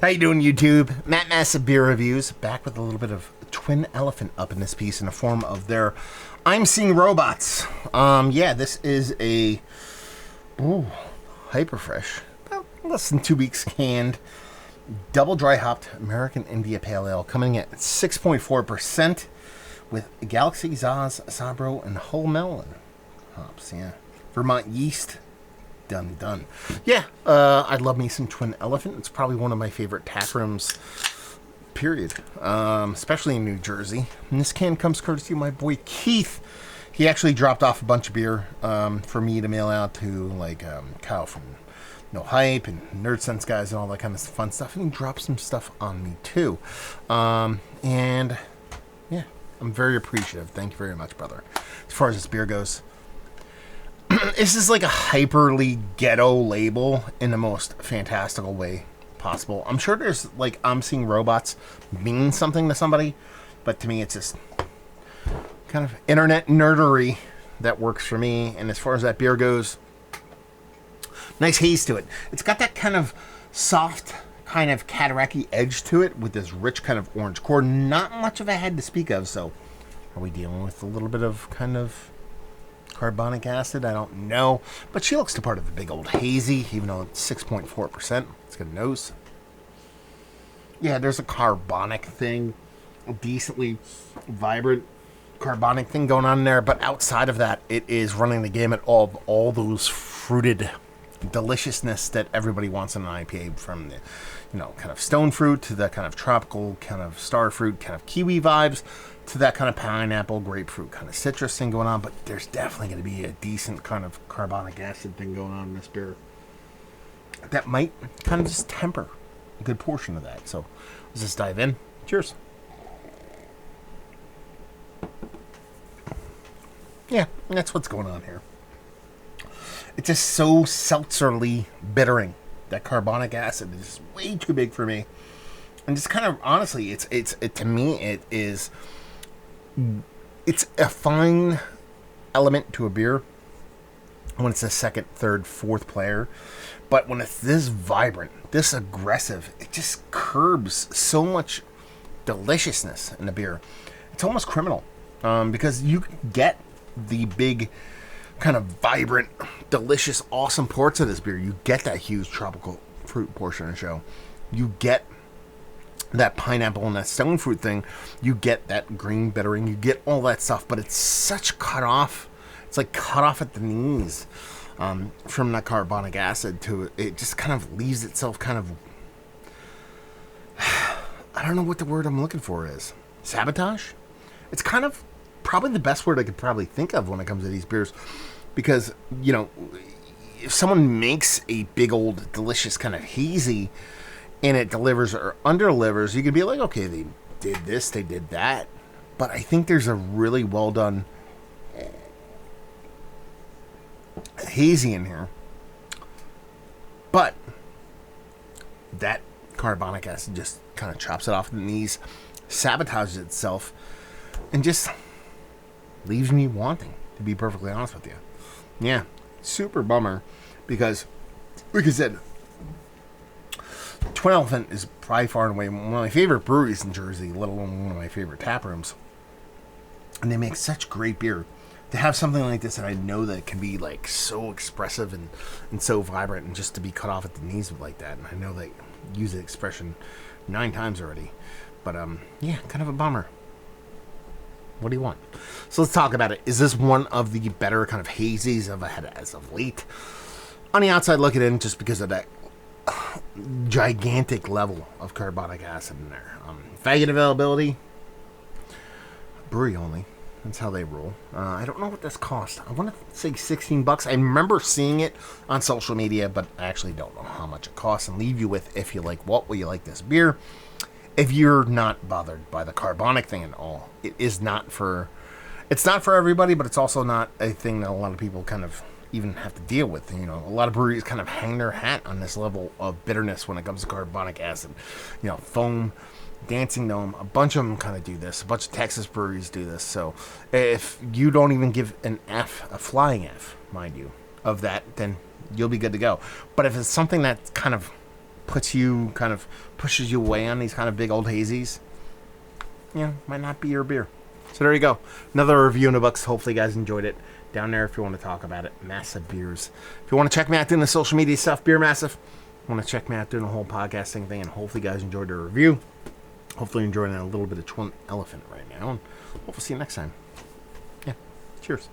How you doing, YouTube? Matt Massive Beer Reviews, back with a little bit of Twin Elephant up in this piece in the form of their I'm Seeing Robots. Yeah, this is a hyper fresh, about less than 2 weeks canned, double dry hopped American India Pale Ale, coming at 6.4% with Galaxy, Saaz, Sabro, and whole melon hops. Yeah, Vermont yeast. Done. Yeah, I love me some Twin Elephant. It's probably one of my favorite tap rooms, period. Especially in New Jersey. And this can comes courtesy of my boy Keith. He actually dropped off a bunch of beer for me to mail out to, like, Kyle from No Hype and Nerd Sense guys and all that kind of fun stuff. And he dropped some stuff on me, too. And, yeah, I'm very appreciative. Thank you very much, brother. As far as this beer goes, this is like a hyperly ghetto label in the most fantastical way possible. I'm sure there's, like, I'm Seeing Robots mean something to somebody, but to me it's just kind of internet nerdery that works for me. And as far as that beer goes, nice haze to it. It's got that kind of soft, kind of cataracty edge to it with this rich kind of orange core. Not much of a head to speak of, so are we dealing with a little bit of kind of carbonic acid? I don't know. But she looks the part of the big old hazy, even though it's 6.4%. It's got a nose. Yeah, there's a carbonic thing. A decently vibrant carbonic thing going on there. But outside of that, it is running the gamut of all those fruited deliciousness that everybody wants in an IPA, from the, kind of stone fruit to the kind of tropical, kind of star fruit, kind of kiwi vibes, to that kind of pineapple, grapefruit kind of citrus thing going on. But there's definitely going to be a decent kind of carbonic acid thing going on in this beer that might kind of just temper a good portion of that. So let's just dive in. Cheers. Yeah, that's what's going on here. It's just so seltzerly bittering. That carbonic acid is way too big for me. And just kind of, honestly, it's to me, it's a fine element to a beer when it's a second, third, fourth player. But when it's this vibrant, this aggressive, it just curbs so much deliciousness in the beer. It's almost criminal, because you get the big kind of vibrant, delicious, awesome ports of this beer. You get that huge tropical fruit portion of the show. You get that pineapple and that stone fruit thing. You get that green bittering. You get all that stuff, but it's such cut off. It's like cut off at the knees from that carbonic acid to it. It just kind of leaves itself kind of, I don't know what the word I'm looking for is. Sabotage? It's kind of probably the best word I could probably think of when it comes to these beers. Because, if someone makes a big old delicious kind of hazy and it delivers or under-delivers, you could be like, okay, they did this, they did that. But I think there's a really well done hazy in here. But that carbonic acid just kind of chops it off at the knees, sabotages itself, and just leaves me wanting, to be perfectly honest with you. Yeah, super bummer, because, like I said, Twin Elephant is probably far and away one of my favorite breweries in Jersey, let alone one of my favorite tap rooms. And they make such great beer. To have something like this, and I know that it can be like so expressive and so vibrant, and just to be cut off at the knees like that. And I know they use the expression 9 times already. But, yeah, kind of a bummer. What do you want? So let's talk about it. Is this one of the better kind of hazies I've had as of late? On the outside looking in, just because of that gigantic level of carbonic acid in there. Faggot availability, brewery only. That's how they roll. I don't know what this cost. I want to say $16. I remember seeing it on social media, but I actually don't know how much it costs. And leave you with, if you like what, will you like this beer? If you're not bothered by the carbonic thing at all, it's not for everybody, but it's also not a thing that a lot of people kind of even have to deal with. A lot of breweries kind of hang their hat on this level of bitterness when it comes to carbonic acid. Foam, Dancing Gnome, a bunch of them kind of do this. A bunch of Texas breweries do this. So if you don't even give an F, a flying F, mind you, of that, then you'll be good to go. But if it's something that kind of puts you, kind of pushes you away on these kind of big old hazies, might not be your beer. So there you go. Another review in the books. Hopefully you guys enjoyed it. Down there if you want to talk about it. Massive Beers. If you want to check me out doing the social media stuff, Beer Massive. Want to check me out doing the whole podcasting thing, and hopefully you guys enjoyed the review. Hopefully you're enjoying a little bit of Twin Elephant right now, and hopefully see you next time. Yeah, cheers.